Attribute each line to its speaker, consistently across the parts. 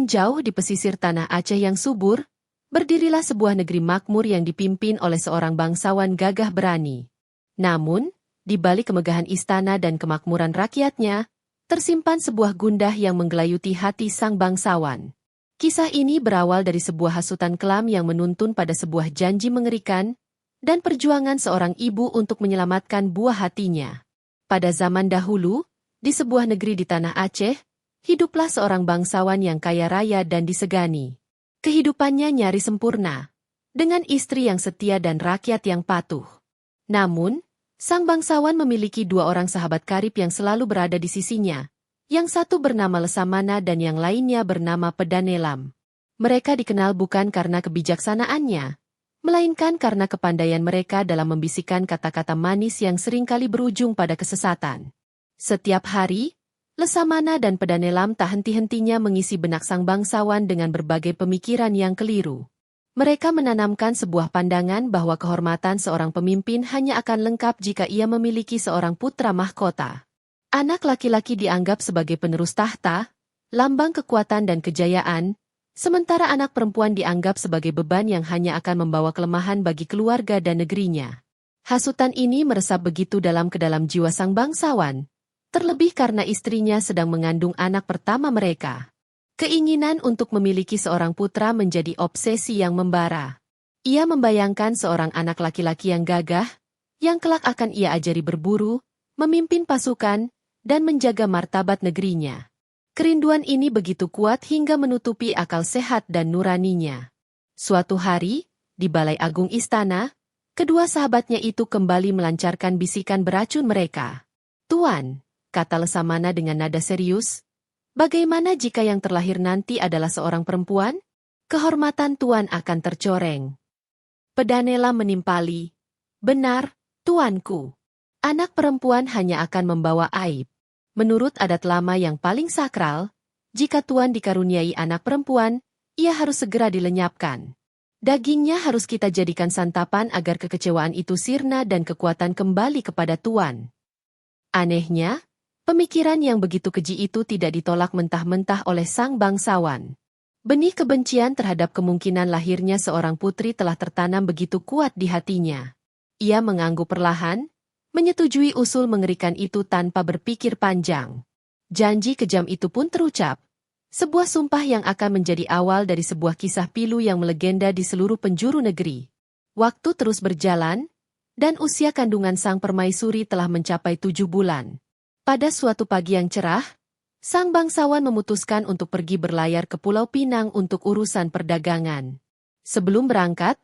Speaker 1: jauh di pesisir tanah Aceh yang subur, berdirilah sebuah negeri makmur yang dipimpin oleh seorang bangsawan gagah berani. Namun, di balik kemegahan istana dan kemakmuran rakyatnya, tersimpan sebuah gundah yang menggelayuti hati sang bangsawan. Kisah ini berawal dari sebuah hasutan kelam yang menuntun pada sebuah janji mengerikan, dan perjuangan seorang ibu untuk menyelamatkan buah hatinya. Pada zaman dahulu, di sebuah negeri di tanah Aceh, hiduplah seorang bangsawan yang kaya raya dan disegani. Kehidupannya nyaris sempurna, dengan istri yang setia dan rakyat yang patuh. Namun, sang bangsawan memiliki dua orang sahabat karib yang selalu berada di sisinya. Yang satu bernama Lesamana dan yang lainnya bernama Pedanelam. Mereka dikenal bukan karena kebijaksanaannya, melainkan karena kepandaian mereka dalam membisikkan kata-kata manis yang seringkali berujung pada kesesatan. Setiap hari, Lesamana dan Pedanelam tak henti-hentinya mengisi benak sang bangsawan dengan berbagai pemikiran yang keliru. Mereka menanamkan sebuah pandangan bahwa kehormatan seorang pemimpin hanya akan lengkap jika ia memiliki seorang putra mahkota. Anak laki-laki dianggap sebagai penerus tahta, lambang kekuatan dan kejayaan, sementara anak perempuan dianggap sebagai beban yang hanya akan membawa kelemahan bagi keluarga dan negerinya. Hasutan ini meresap begitu dalam ke dalam jiwa sang bangsawan, terlebih karena istrinya sedang mengandung anak pertama mereka. Keinginan untuk memiliki seorang putra menjadi obsesi yang membara. Ia membayangkan seorang anak laki-laki yang gagah, yang kelak akan ia ajari berburu, memimpin pasukan, dan menjaga martabat negerinya. Kerinduan ini begitu kuat hingga menutupi akal sehat dan nuraninya. Suatu hari, di Balai Agung Istana, kedua sahabatnya itu kembali melancarkan bisikan beracun mereka. "Tuan," kata Lesamana dengan nada serius, "bagaimana jika yang terlahir nanti adalah seorang perempuan? Kehormatan Tuan akan tercoreng." Pedanela menimpali, "Benar, tuanku. Anak perempuan hanya akan membawa aib. Menurut adat lama yang paling sakral, jika Tuan dikaruniai anak perempuan, ia harus segera dilenyapkan. Dagingnya harus kita jadikan santapan agar kekecewaan itu sirna dan kekuatan kembali kepada Tuan." Anehnya, pemikiran yang begitu keji itu tidak ditolak mentah-mentah oleh sang bangsawan. Benih kebencian terhadap kemungkinan lahirnya seorang putri telah tertanam begitu kuat di hatinya. Ia mengangguk perlahan, menyetujui usul mengerikan itu tanpa berpikir panjang. Janji kejam itu pun terucap. Sebuah sumpah yang akan menjadi awal dari sebuah kisah pilu yang melegenda di seluruh penjuru negeri. Waktu terus berjalan, dan usia kandungan sang permaisuri telah mencapai 7 bulan. Pada suatu pagi yang cerah, sang bangsawan memutuskan untuk pergi berlayar ke Pulau Pinang untuk urusan perdagangan. Sebelum berangkat,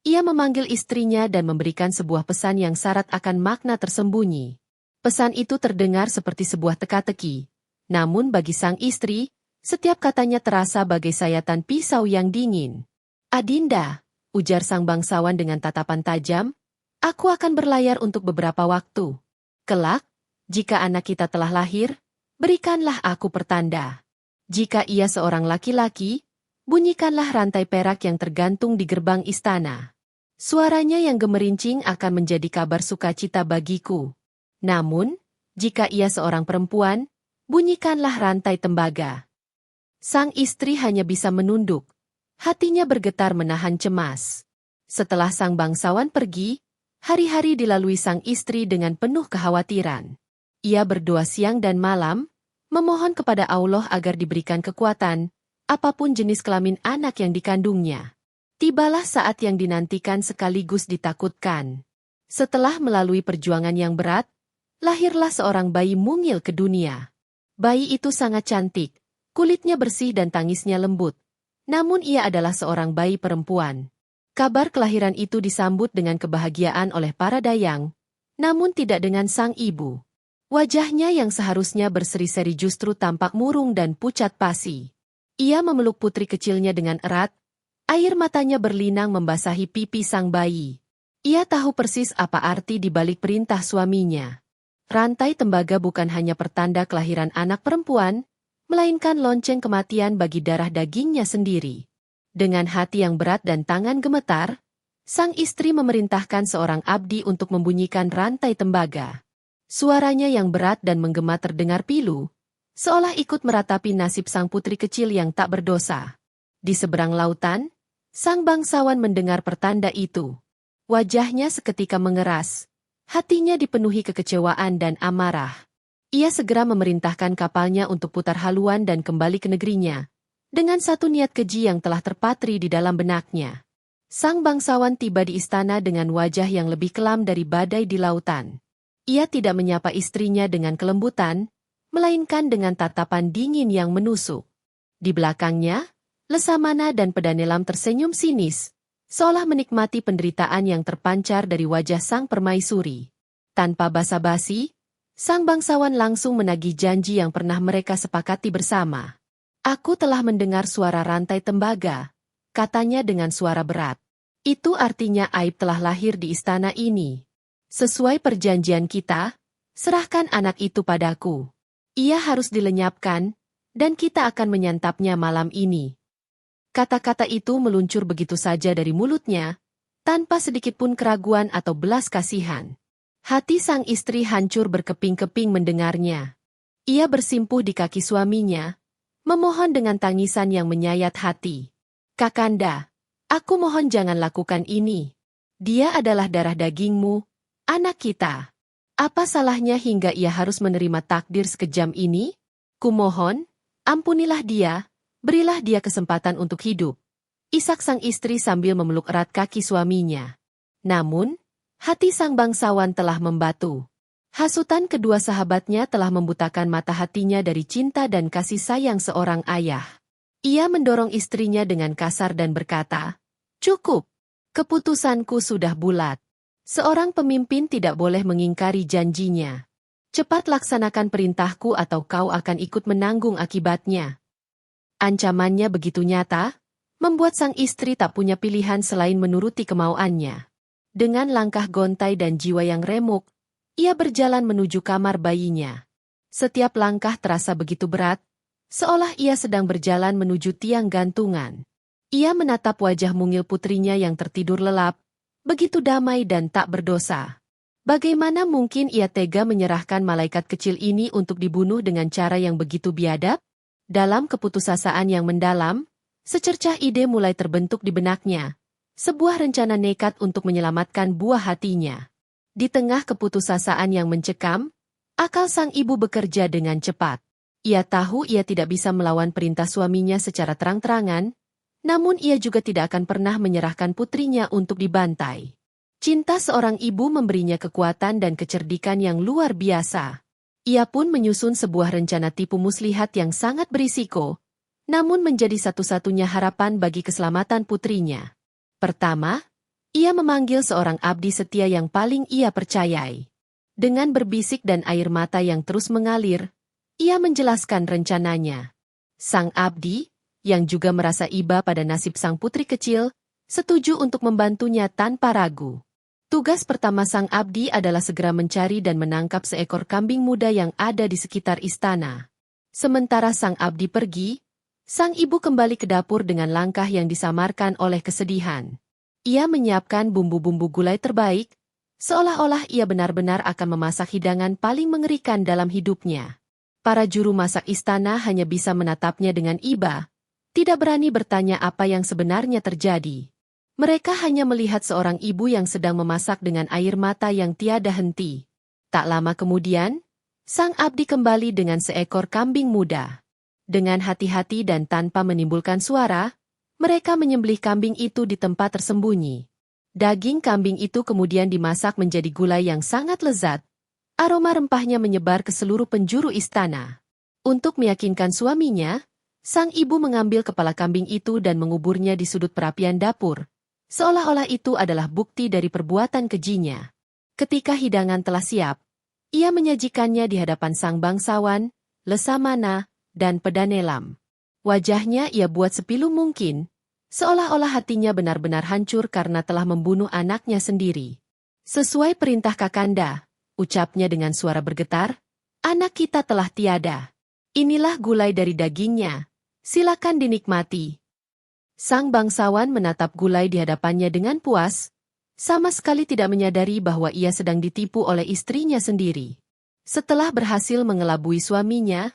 Speaker 1: ia memanggil istrinya dan memberikan sebuah pesan yang syarat akan makna tersembunyi. Pesan itu terdengar seperti sebuah teka-teki. Namun bagi sang istri, setiap katanya terasa bagai sayatan pisau yang dingin. "Adinda," ujar sang bangsawan dengan tatapan tajam, "aku akan berlayar untuk beberapa waktu. Kelak, jika anak kita telah lahir, berikanlah aku pertanda. Jika ia seorang laki-laki, bunyikanlah rantai perak yang tergantung di gerbang istana. Suaranya yang gemerincing akan menjadi kabar sukacita bagiku. Namun, jika ia seorang perempuan, bunyikanlah rantai tembaga." Sang istri hanya bisa menunduk. Hatinya bergetar menahan cemas. Setelah sang bangsawan pergi, hari-hari dilalui sang istri dengan penuh kekhawatiran. Ia berdoa siang dan malam, memohon kepada Allah agar diberikan kekuatan, apapun jenis kelamin anak yang dikandungnya. Tibalah saat yang dinantikan sekaligus ditakutkan. Setelah melalui perjuangan yang berat, lahirlah seorang bayi mungil ke dunia. Bayi itu sangat cantik, kulitnya bersih dan tangisnya lembut. Namun ia adalah seorang bayi perempuan. Kabar kelahiran itu disambut dengan kebahagiaan oleh para dayang, namun tidak dengan sang ibu. Wajahnya yang seharusnya berseri-seri justru tampak murung dan pucat pasi. Ia memeluk putri kecilnya dengan erat, air matanya berlinang membasahi pipi sang bayi. Ia tahu persis apa arti di balik perintah suaminya. Rantai tembaga bukan hanya pertanda kelahiran anak perempuan, melainkan lonceng kematian bagi darah dagingnya sendiri. Dengan hati yang berat dan tangan gemetar, sang istri memerintahkan seorang abdi untuk membunyikan rantai tembaga. Suaranya yang berat dan menggema terdengar pilu, seolah ikut meratapi nasib sang putri kecil yang tak berdosa. Di seberang lautan, sang bangsawan mendengar pertanda itu. Wajahnya seketika mengeras. Hatinya dipenuhi kekecewaan dan amarah. Ia segera memerintahkan kapalnya untuk putar haluan dan kembali ke negerinya, dengan satu niat keji yang telah terpatri di dalam benaknya. Sang bangsawan tiba di istana dengan wajah yang lebih kelam dari badai di lautan. Ia tidak menyapa istrinya dengan kelembutan, melainkan dengan tatapan dingin yang menusuk. Di belakangnya, Lesamana dan Pedanelam tersenyum sinis, seolah menikmati penderitaan yang terpancar dari wajah sang permaisuri. Tanpa basa-basi, sang bangsawan langsung menagih janji yang pernah mereka sepakati bersama. "Aku telah mendengar suara rantai tembaga," katanya dengan suara berat. "Itu artinya aib telah lahir di istana ini. Sesuai perjanjian kita, serahkan anak itu padaku. Ia harus dilenyapkan, dan kita akan menyantapnya malam ini." Kata-kata itu meluncur begitu saja dari mulutnya, tanpa sedikit pun keraguan atau belas kasihan. Hati sang istri hancur berkeping-keping mendengarnya. Ia bersimpuh di kaki suaminya, memohon dengan tangisan yang menyayat hati. "Kakanda, aku mohon jangan lakukan ini. Dia adalah darah dagingmu, anak kita. Apa salahnya hingga ia harus menerima takdir sekejam ini? Kumohon, ampunilah dia, berilah dia kesempatan untuk hidup." Isak sang istri sambil memeluk erat kaki suaminya. Namun, hati sang bangsawan telah membatu. Hasutan kedua sahabatnya telah membutakan mata hatinya dari cinta dan kasih sayang seorang ayah. Ia mendorong istrinya dengan kasar dan berkata, "Cukup, keputusanku sudah bulat. Seorang pemimpin tidak boleh mengingkari janjinya. Cepat laksanakan perintahku atau kau akan ikut menanggung akibatnya." Ancamannya begitu nyata, membuat sang istri tak punya pilihan selain menuruti kemauannya. Dengan langkah gontai dan jiwa yang remuk, ia berjalan menuju kamar bayinya. Setiap langkah terasa begitu berat, seolah ia sedang berjalan menuju tiang gantungan. Ia menatap wajah mungil putrinya yang tertidur lelap, begitu damai dan tak berdosa. Bagaimana mungkin ia tega menyerahkan malaikat kecil ini untuk dibunuh dengan cara yang begitu biadab? Dalam keputusasaan yang mendalam, secercah ide mulai terbentuk di benaknya. Sebuah rencana nekat untuk menyelamatkan buah hatinya. Di tengah keputusasaan yang mencekam, akal sang ibu bekerja dengan cepat. Ia tahu ia tidak bisa melawan perintah suaminya secara terang-terangan, namun ia juga tidak akan pernah menyerahkan putrinya untuk dibantai. Cinta seorang ibu memberinya kekuatan dan kecerdikan yang luar biasa. Ia pun menyusun sebuah rencana tipu muslihat yang sangat berisiko, namun menjadi satu-satunya harapan bagi keselamatan putrinya. Pertama, ia memanggil seorang abdi setia yang paling ia percayai. Dengan berbisik dan air mata yang terus mengalir, ia menjelaskan rencananya. Sang abdi, yang juga merasa iba pada nasib sang putri kecil, setuju untuk membantunya tanpa ragu. Tugas pertama sang abdi adalah segera mencari dan menangkap seekor kambing muda yang ada di sekitar istana. Sementara sang abdi pergi, sang ibu kembali ke dapur dengan langkah yang disamarkan oleh kesedihan. Ia menyiapkan bumbu-bumbu gulai terbaik, seolah-olah ia benar-benar akan memasak hidangan paling mengerikan dalam hidupnya. Para juru masak istana hanya bisa menatapnya dengan iba, tidak berani bertanya apa yang sebenarnya terjadi. Mereka hanya melihat seorang ibu yang sedang memasak dengan air mata yang tiada henti. Tak lama kemudian, sang abdi kembali dengan seekor kambing muda. Dengan hati-hati dan tanpa menimbulkan suara, mereka menyembelih kambing itu di tempat tersembunyi. Daging kambing itu kemudian dimasak menjadi gulai yang sangat lezat. Aroma rempahnya menyebar ke seluruh penjuru istana. Untuk meyakinkan suaminya, sang ibu mengambil kepala kambing itu dan menguburnya di sudut perapian dapur. Seolah-olah itu adalah bukti dari perbuatan kejinya. Ketika hidangan telah siap, ia menyajikannya di hadapan sang bangsawan, Lesamana, dan Pedanelam. Wajahnya ia buat sepilu mungkin, seolah-olah hatinya benar-benar hancur karena telah membunuh anaknya sendiri. "Sesuai perintah Kakanda," ucapnya dengan suara bergetar, "anak kita telah tiada. Inilah gulai dari dagingnya, silakan dinikmati." Sang bangsawan menatap gulai di hadapannya dengan puas, sama sekali tidak menyadari bahwa ia sedang ditipu oleh istrinya sendiri. Setelah berhasil mengelabui suaminya,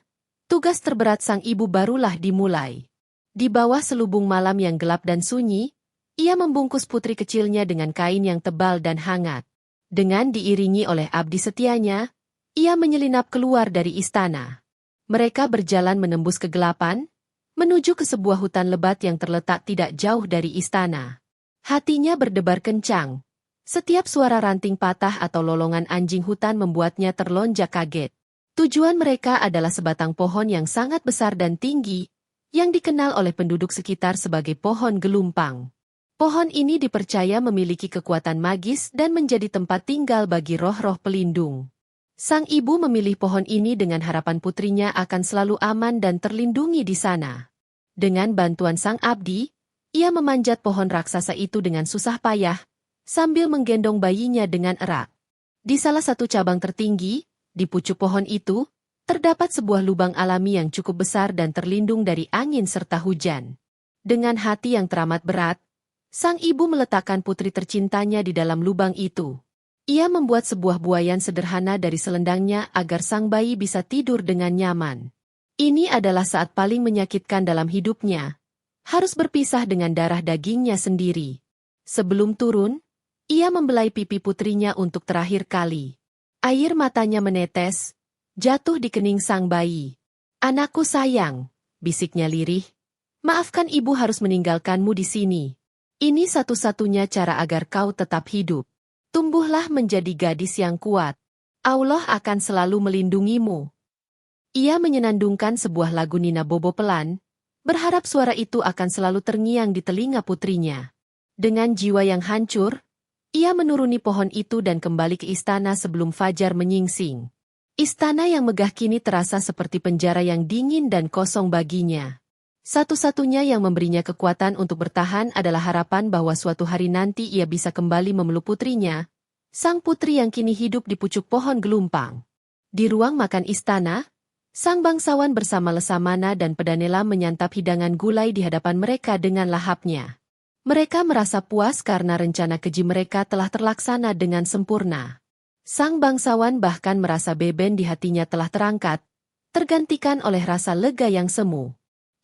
Speaker 1: Tugas terberat sang ibu barulah dimulai. Di bawah selubung malam yang gelap dan sunyi, ia membungkus putri kecilnya dengan kain yang tebal dan hangat. Dengan diiringi oleh abdi setianya, ia menyelinap keluar dari istana. Mereka berjalan menembus kegelapan, menuju ke sebuah hutan lebat yang terletak tidak jauh dari istana. Hatinya berdebar kencang. Setiap suara ranting patah atau lolongan anjing hutan membuatnya terlonjak kaget. Tujuan mereka adalah sebatang pohon yang sangat besar dan tinggi, yang dikenal oleh penduduk sekitar sebagai pohon gelumpang. Pohon ini dipercaya memiliki kekuatan magis dan menjadi tempat tinggal bagi roh-roh pelindung. Sang ibu memilih pohon ini dengan harapan putrinya akan selalu aman dan terlindungi di sana. Dengan bantuan sang abdi, ia memanjat pohon raksasa itu dengan susah payah, sambil menggendong bayinya dengan erat. Di salah satu cabang tertinggi, di pucuk pohon itu, terdapat sebuah lubang alami yang cukup besar dan terlindung dari angin serta hujan. Dengan hati yang teramat berat, sang ibu meletakkan putri tercintanya di dalam lubang itu. Ia membuat sebuah buaian sederhana dari selendangnya agar sang bayi bisa tidur dengan nyaman. Ini adalah saat paling menyakitkan dalam hidupnya. Harus berpisah dengan darah dagingnya sendiri. Sebelum turun, ia membelai pipi putrinya untuk terakhir kali. Air matanya menetes, jatuh di kening sang bayi. "Anakku sayang," bisiknya lirih. "Maafkan ibu harus meninggalkanmu di sini. Ini satu-satunya cara agar kau tetap hidup. Tumbuhlah menjadi gadis yang kuat. Allah akan selalu melindungimu." Ia menyenandungkan sebuah lagu Nina Bobo pelan, berharap suara itu akan selalu terngiang di telinga putrinya. Dengan jiwa yang hancur, ia menuruni pohon itu dan kembali ke istana sebelum fajar menyingsing. Istana yang megah kini terasa seperti penjara yang dingin dan kosong baginya. Satu-satunya yang memberinya kekuatan untuk bertahan adalah harapan bahwa suatu hari nanti ia bisa kembali memeluk putrinya, sang putri yang kini hidup di pucuk pohon gelumpang. Di ruang makan istana, sang bangsawan bersama Lesamana dan Pedanela menyantap hidangan gulai di hadapan mereka dengan lahapnya. Mereka merasa puas karena rencana keji mereka telah terlaksana dengan sempurna. Sang bangsawan bahkan merasa beban di hatinya telah terangkat, tergantikan oleh rasa lega yang semu.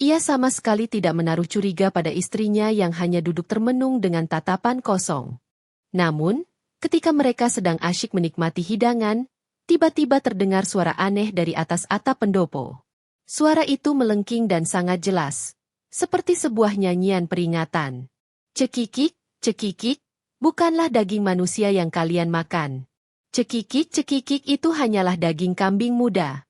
Speaker 1: Ia sama sekali tidak menaruh curiga pada istrinya yang hanya duduk termenung dengan tatapan kosong. Namun, ketika mereka sedang asyik menikmati hidangan, tiba-tiba terdengar suara aneh dari atas atap pendopo. Suara itu melengking dan sangat jelas, seperti sebuah nyanyian peringatan. "Cekikik, cekikik, bukanlah daging manusia yang kalian makan. Cekikik, cekikik itu hanyalah daging kambing muda."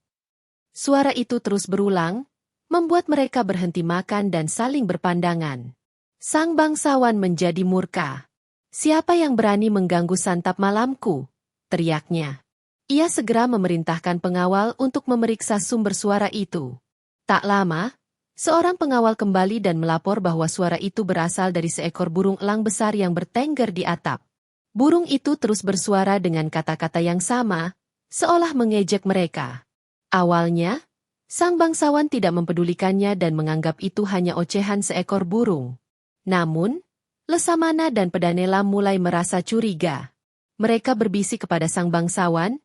Speaker 1: Suara itu terus berulang, membuat mereka berhenti makan dan saling berpandangan. Sang bangsawan menjadi murka. "Siapa yang berani mengganggu santap malamku?" teriaknya. Ia segera memerintahkan pengawal untuk memeriksa sumber suara itu. Tak lama, seorang pengawal kembali dan melapor bahwa suara itu berasal dari seekor burung elang besar yang bertengger di atap. Burung itu terus bersuara dengan kata-kata yang sama, seolah mengejek mereka. Awalnya, sang bangsawan tidak mempedulikannya dan menganggap itu hanya ocehan seekor burung. Namun, Lesamana dan Pedanela mulai merasa curiga. Mereka berbisik kepada sang bangsawan,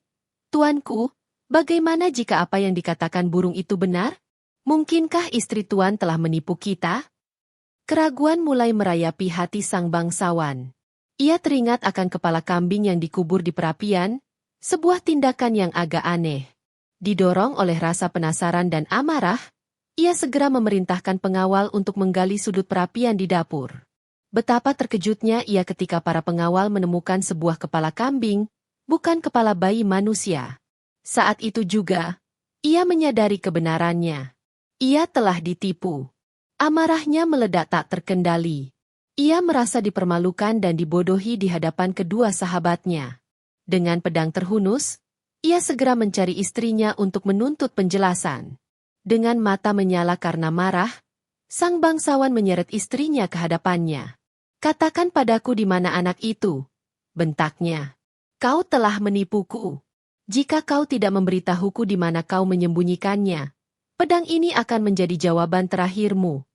Speaker 1: "Tuanku, bagaimana jika apa yang dikatakan burung itu benar? Mungkinkah istri tuan telah menipu kita?" Keraguan mulai merayapi hati sang bangsawan. Ia teringat akan kepala kambing yang dikubur di perapian, sebuah tindakan yang agak aneh. Didorong oleh rasa penasaran dan amarah, ia segera memerintahkan pengawal untuk menggali sudut perapian di dapur. Betapa terkejutnya ia ketika para pengawal menemukan sebuah kepala kambing, bukan kepala bayi manusia. Saat itu juga, ia menyadari kebenarannya. Ia telah ditipu. Amarahnya meledak tak terkendali. Ia merasa dipermalukan dan dibodohi di hadapan kedua sahabatnya. Dengan pedang terhunus, ia segera mencari istrinya untuk menuntut penjelasan. Dengan mata menyala karena marah, sang bangsawan menyeret istrinya ke hadapannya. "Katakan padaku di mana anak itu," bentaknya. "Kau telah menipuku. Jika kau tidak memberitahuku di mana kau menyembunyikannya, pedang ini akan menjadi jawaban terakhirmu."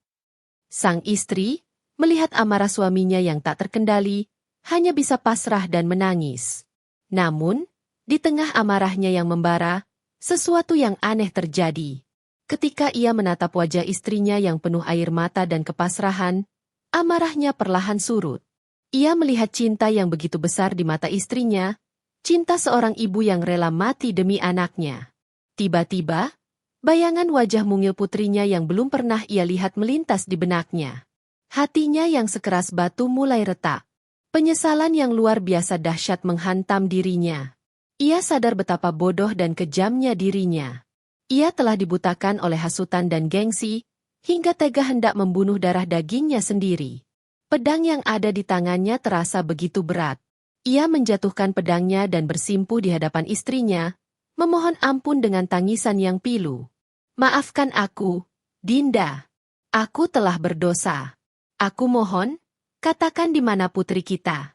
Speaker 1: Sang istri, melihat amarah suaminya yang tak terkendali, hanya bisa pasrah dan menangis. Namun, di tengah amarahnya yang membara, sesuatu yang aneh terjadi. Ketika ia menatap wajah istrinya yang penuh air mata dan kepasrahan, amarahnya perlahan surut. Ia melihat cinta yang begitu besar di mata istrinya, cinta seorang ibu yang rela mati demi anaknya. Tiba-tiba, bayangan wajah mungil putrinya yang belum pernah ia lihat melintas di benaknya. Hatinya yang sekeras batu mulai retak. Penyesalan yang luar biasa dahsyat menghantam dirinya. Ia sadar betapa bodoh dan kejamnya dirinya. Ia telah dibutakan oleh hasutan dan gengsi, hingga tega hendak membunuh darah dagingnya sendiri. Pedang yang ada di tangannya terasa begitu berat. Ia menjatuhkan pedangnya dan bersimpuh di hadapan istrinya, memohon ampun dengan tangisan yang pilu. "Maafkan aku, Dinda. Aku telah berdosa. Aku mohon, katakan di mana putri kita."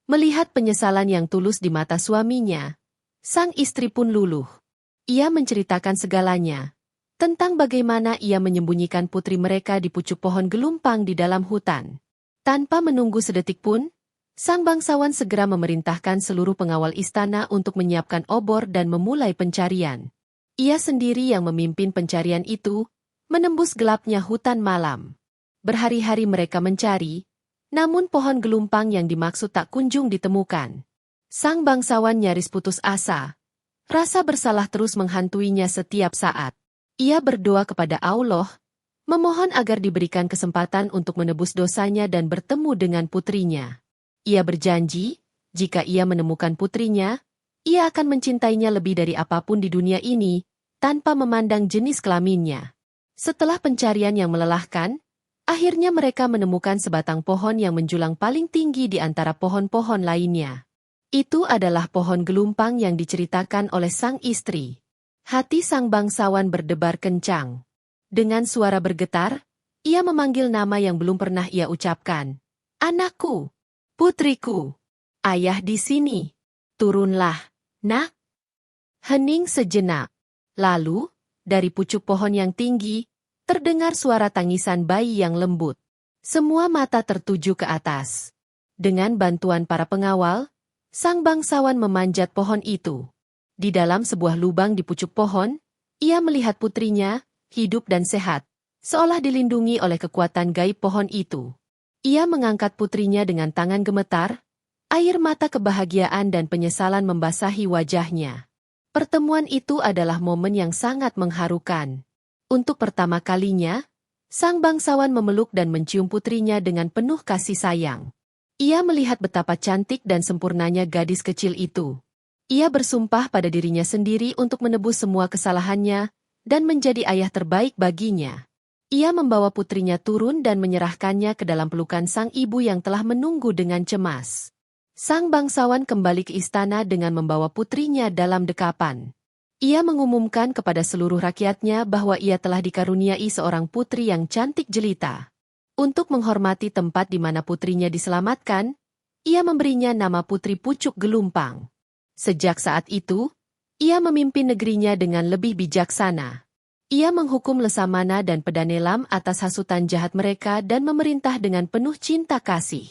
Speaker 1: Melihat penyesalan yang tulus di mata suaminya, sang istri pun luluh. Ia menceritakan segalanya, tentang bagaimana ia menyembunyikan putri mereka di pucuk pohon gelumpang di dalam hutan. Tanpa menunggu sedetik pun, sang bangsawan segera memerintahkan seluruh pengawal istana untuk menyiapkan obor dan memulai pencarian. Ia sendiri yang memimpin pencarian itu, menembus gelapnya hutan malam. Berhari-hari mereka mencari, namun pohon gelumpang yang dimaksud tak kunjung ditemukan. Sang bangsawan nyaris putus asa. Rasa bersalah terus menghantuinya setiap saat. Ia berdoa kepada Allah, memohon agar diberikan kesempatan untuk menebus dosanya dan bertemu dengan putrinya. Ia berjanji, jika ia menemukan putrinya, ia akan mencintainya lebih dari apapun di dunia ini, tanpa memandang jenis kelaminnya. Setelah pencarian yang melelahkan, akhirnya mereka menemukan sebatang pohon yang menjulang paling tinggi di antara pohon-pohon lainnya. Itu adalah pohon gelumpang yang diceritakan oleh sang istri. Hati sang bangsawan berdebar kencang. Dengan suara bergetar, ia memanggil nama yang belum pernah ia ucapkan. "Anakku, putriku, ayah di sini. Turunlah, nak." Hening sejenak. Lalu, dari pucuk pohon yang tinggi, terdengar suara tangisan bayi yang lembut. Semua mata tertuju ke atas. Dengan bantuan para pengawal, sang bangsawan memanjat pohon itu. Di dalam sebuah lubang di pucuk pohon, ia melihat putrinya, hidup dan sehat, seolah dilindungi oleh kekuatan gaib pohon itu. Ia mengangkat putrinya dengan tangan gemetar, air mata kebahagiaan dan penyesalan membasahi wajahnya. Pertemuan itu adalah momen yang sangat mengharukan. Untuk pertama kalinya, sang bangsawan memeluk dan mencium putrinya dengan penuh kasih sayang. Ia melihat betapa cantik dan sempurnanya gadis kecil itu. Ia bersumpah pada dirinya sendiri untuk menebus semua kesalahannya dan menjadi ayah terbaik baginya. Ia membawa putrinya turun dan menyerahkannya ke dalam pelukan sang ibu yang telah menunggu dengan cemas. Sang bangsawan kembali ke istana dengan membawa putrinya dalam dekapan. Ia mengumumkan kepada seluruh rakyatnya bahwa ia telah dikaruniai seorang putri yang cantik jelita. Untuk menghormati tempat di mana putrinya diselamatkan, ia memberinya nama Putri Pucuk Gelumpang. Sejak saat itu, ia memimpin negerinya dengan lebih bijaksana. Ia menghukum Lesamana dan Pedanelam atas hasutan jahat mereka dan memerintah dengan penuh cinta kasih.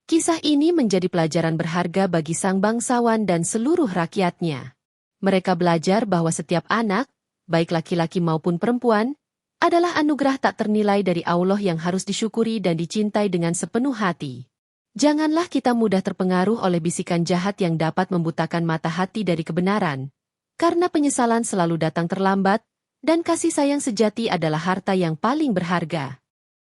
Speaker 1: Kisah ini menjadi pelajaran berharga bagi sang bangsawan dan seluruh rakyatnya. Mereka belajar bahwa setiap anak, baik laki-laki maupun perempuan, adalah anugerah tak ternilai dari Allah yang harus disyukuri dan dicintai dengan sepenuh hati. Janganlah kita mudah terpengaruh oleh bisikan jahat yang dapat membutakan mata hati dari kebenaran, karena penyesalan selalu datang terlambat, dan kasih sayang sejati adalah harta yang paling berharga.